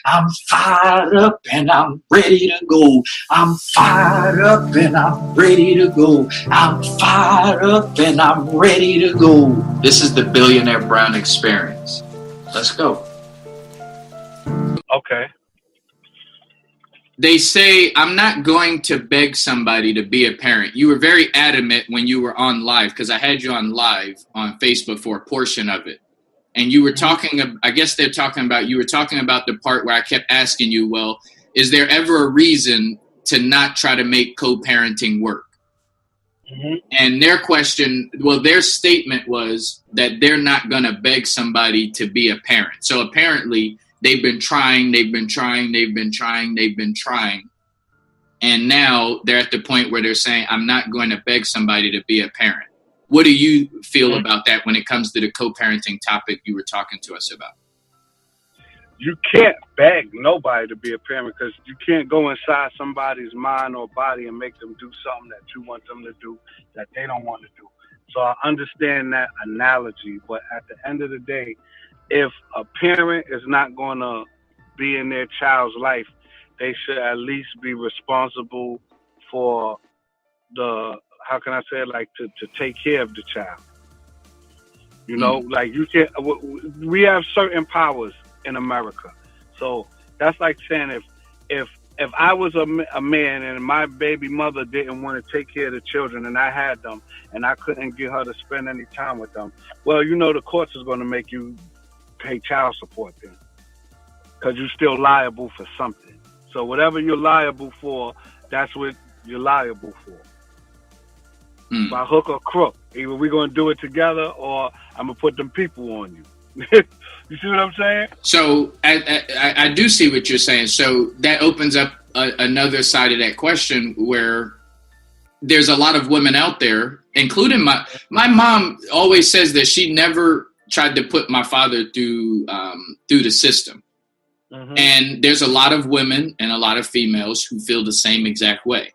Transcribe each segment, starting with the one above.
I'm fired up and I'm ready to go. I'm fired up and I'm ready to go. I'm fired up and I'm ready to go. This is the Billionaire Brown experience. Let's go. Okay. They say, I'm not going to beg somebody to be a parent. You were very adamant when you were on live, because I had you on live on Facebook for a portion of it. And you were talking, I guess they're talking about, you were talking about the part where I kept asking you, well, is there ever a reason to not try to make co-parenting work? Mm-hmm. And their question, well, their statement was that they're not going to beg somebody to be a parent. So apparently they've been trying. And now they're at the point where they're saying, I'm not going to beg somebody to be a parent. What do you feel about that when it comes to the co-parenting topic you were talking to us about? You can't beg nobody to be a parent, because you can't go inside somebody's mind or body and make them do something that you want them to do that they don't want to do. So I understand that analogy, but at the end of the day, if a parent is not going to be in their child's life, they should at least be responsible for the, how can I say it, like to take care of the child. You know, like you can't, we have certain powers in America. So that's like saying if I was a man and my baby mother didn't want to take care of the children and I had them and I couldn't get her to spend any time with them, well, you know, the courts is going to make you pay child support then, because you're still liable for something. So whatever you're liable for, that's what you're liable for. By hook or crook. Either we're going to do it together or I'm going to put them people on you. You see what I'm saying? So I do see what you're saying. So that opens up another side of that question, where there's a lot of women out there, including my mom always says that she never tried to put my father through the system. Mm-hmm. And there's a lot of women and a lot of females who feel the same exact way,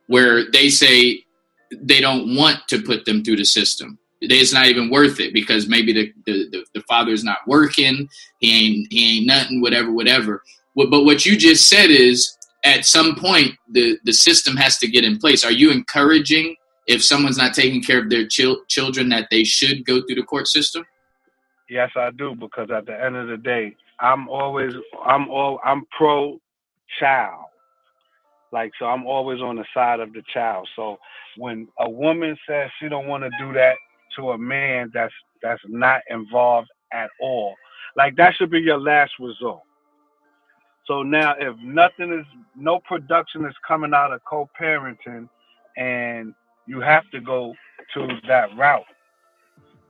where they say they don't want to put them through the system. It's not even worth it, because maybe the father's not working, he ain't nothing, whatever. But what you just said is, at some point the system has to get in place. Are you encouraging, if someone's not taking care of their children, that they should go through the court system? Yes, I do, because at the end of the day, I'm pro child. Like, so I'm always on the side of the child. So when a woman says she don't want to do that to a man that's not involved at all, like, that should be your last resort. So now, if no production is coming out of co-parenting and you have to go to that route,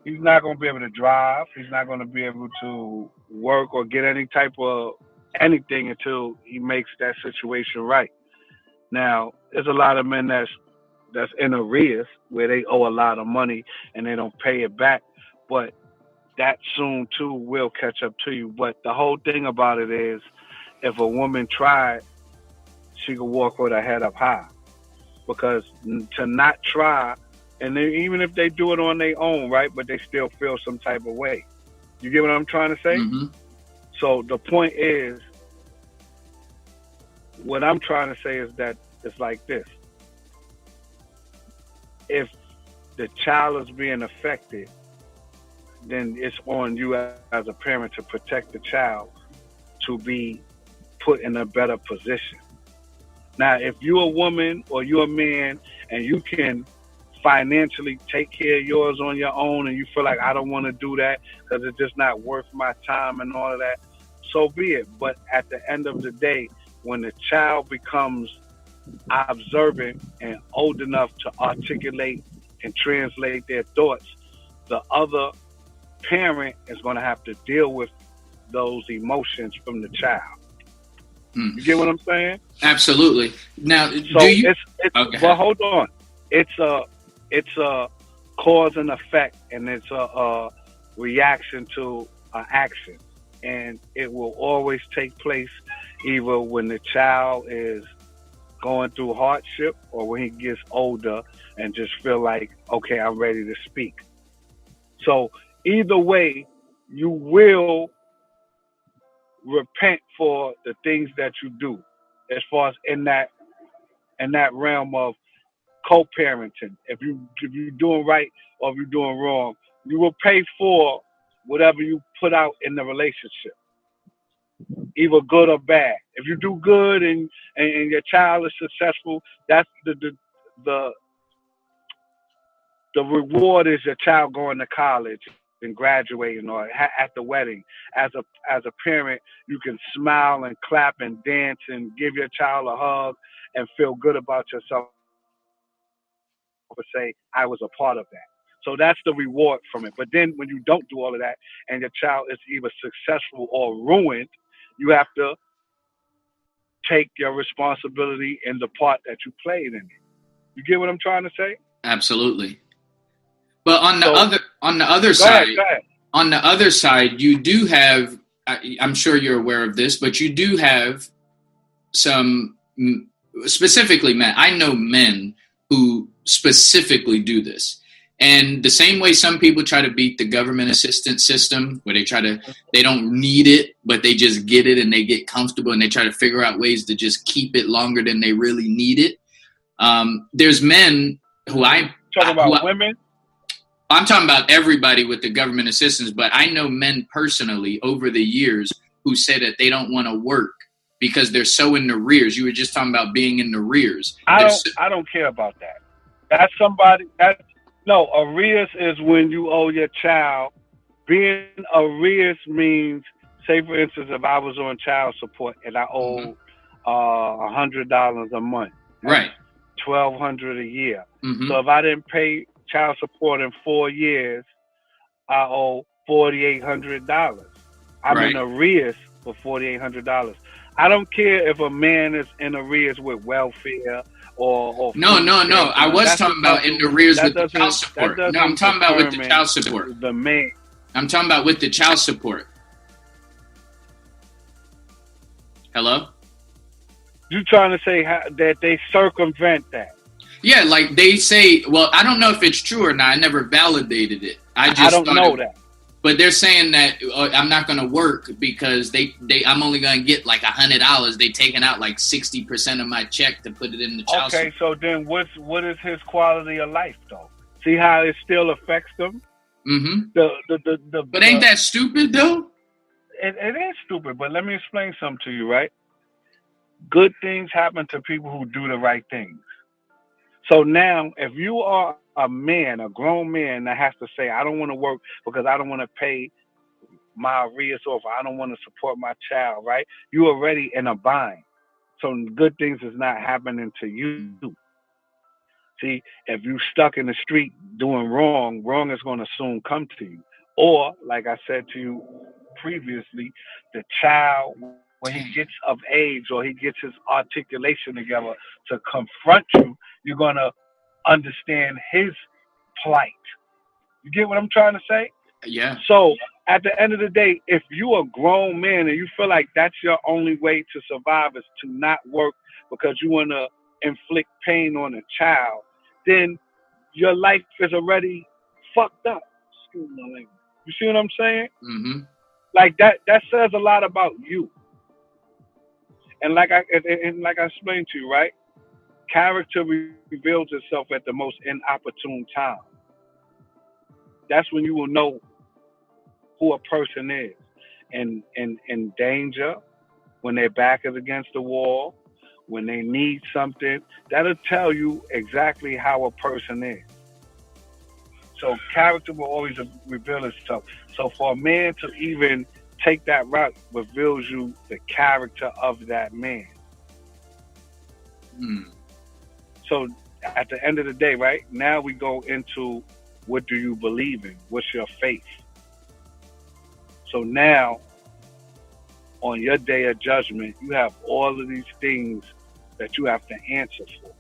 he's not going to be able to drive. He's not going to be able to work or get any type of anything until he makes that situation right. Now, there's a lot of men that's in arrears, where they owe a lot of money and they don't pay it back. But that soon, too, will catch up to you. But the whole thing about it is, if a woman tried, she could walk with her head up high. Because to not try, and then even if they do it on their own, right, but they still feel some type of way. You get what I'm trying to say? Mm-hmm. So the point is, what I'm trying to say is that it's like this. If the child is being affected, then it's on you as a parent to protect the child to be put in a better position. Now, if you're a woman or you're a man and you can financially take care of yours on your own and you feel like, I don't want to do that because it's just not worth my time and all of that, so be it. But at the end of the day, when the child becomes observant and old enough to articulate and translate their thoughts, the other parent is going to have to deal with those emotions from the child. You get what I'm saying? Absolutely. Now, so do you? Okay. Well, hold on. It's a cause and effect, and it's a reaction to an action, and it will always take place either when the child is going through hardship or when he gets older and just feel like, okay, I'm ready to speak. So either way, you will repent for the things that you do, as far as in that realm of co-parenting. If you're doing right or if you're doing wrong, you will pay for whatever you put out in the relationship, either good or bad. If you do good and your child is successful, that's the reward is your child going to college and graduating or at the wedding. As a parent, you can smile and clap and dance and give your child a hug and feel good about yourself and say, I was a part of that. So that's the reward from it. But then when you don't do all of that and your child is either successful or ruined, you have to take your responsibility in the part that you played in it. You get what I'm trying to say? Absolutely. But on the other side, on the other side, you do have, I'm sure you're aware of this, but you do have some, specifically men. I know men who specifically do this. And the same way some people try to beat the government assistance system, where they don't need it, but they just get it and they get comfortable and they try to figure out ways to just keep it longer than they really need it. There's men who talking about women? I'm talking about everybody with the government assistance, but I know men personally over the years who say that they don't want to work because they're so in the rears. You were just talking about being in the rears. I don't care about that. No, arrears is when you owe your child. Being arrears means, say for instance, if I was on child support and I owe $100 a month, right, $1,200 a year. Mm-hmm. So if I didn't pay child support in 4 years, I owe $4,800. I'm in arrears for $4,800. I don't care if a man is in arrears with welfare or no. I was talking about in the arrears with the child support. No, I'm talking about with the child support. The man. I'm talking about with the child support. Hello? You trying to say that they circumvent that? Yeah, like they say. Well, I don't know if it's true or not. I never validated it. I don't know that. But they're saying that I'm not going to work because I'm only going to get like $100. They taking out like 60% of my check to put it in the child support. Okay, so then what is his quality of life though? See how it still affects them? Mm-hmm. But ain't that stupid though? It is stupid. But let me explain something to you, right? Good things happen to people who do the right things. So now, if you are a man, a grown man that has to say, I don't want to work because I don't want to pay my arrears off, I don't want to support my child, right? You already in a bind. So good things is not happening to you. See, if you stuck in the street doing wrong is going to soon come to you. Or, like I said to you previously, the child, when he gets of age or he gets his articulation together to confront you, you're going to understand his plight. You get what I'm trying to say? Yeah. So at the end of the day, if you're a grown man and you feel like that's your only way to survive is to not work because you want to inflict pain on a child, then your life is already fucked up. Excuse my language. You see what I'm saying? Mm-hmm. Like that says a lot about you. And like I explained to you, right? Character reveals itself at the most inopportune time. That's when you will know who a person is. In danger, when their back is against the wall, when they need something, that'll tell you exactly how a person is. So character will always reveal itself. So for a man to even take that route reveals you the character of that man. So at the end of the day, right, now we go into what do you believe in? What's your faith? So now, on your day of judgment, you have all of these things that you have to answer for.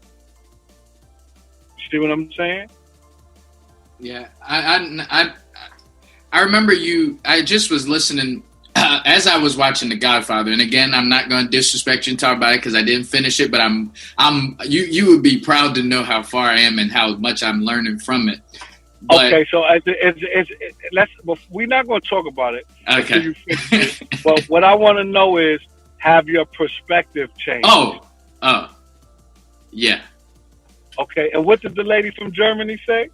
You see what I'm saying? Yeah, I remember you. I just was listening as I was watching The Godfather, and again, I'm not going to disrespect you and talk about it because I didn't finish it. But you would be proud to know how far I am and how much I'm learning from it. But, okay, so let's. We're not going to talk about it. Okay. You finish it. But what I want to know is, have your perspective changed? Oh, yeah. Okay, and what did the lady from Germany say?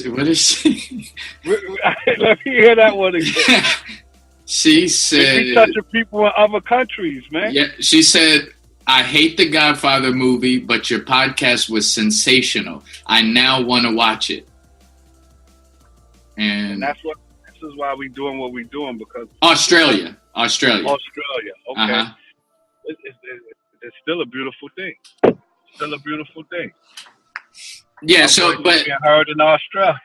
What is she? Let me hear that one again. She said, "You touching people in other countries, man." Yeah, she said, "I hate the Godfather movie, but your podcast was sensational. I now want to watch it." And this is why we doing what we doing, because Australia. Okay, it's still a beautiful thing. Still a beautiful thing. Yeah. So, but being heard in Australia.